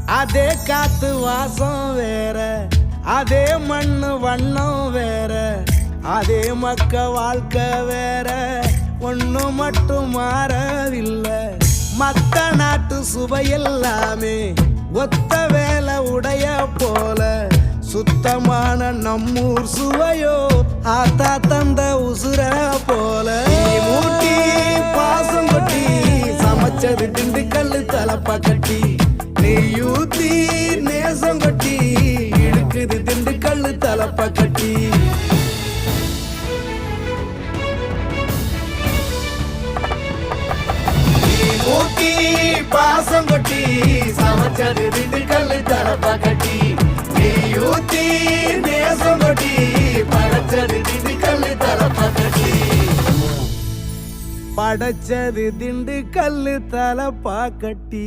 அதே காத்து வாசம் வேற, அதே மண்ணு வண்ணம் வேற, அதே மக்க வாழ்க்கை வேற, ஒண்ணு மட்டும் மாறவில்லை. மத்த நாட்டு சுவையெல்லாமே ஒத்த வேலை உடைய போல, சுத்தமான நம்மூர் சுவையோ ஆத்தா தந்த உசுர போல. மூட்டி பாசம் கொட்டி சமைச்சது திண்டுக்கல்லு தலப்பா கட்டி, நெய்யூத்தி நேசம் கொட்டி இழுக்குது திண்டுக்கல்லு தலப்பா கட்டி. மூட்டி பாசம் கொட்டி சமைச்சது திண்டுக்கல்லு தலப்பா கட்டி, நெய்யூத்தி நேசம் கொட்டி படைச்சது திண்டுக்கல்லு தலப்பா கட்டி. படைச்சது திண்டுக்கல்லு தலப்பா கட்டி.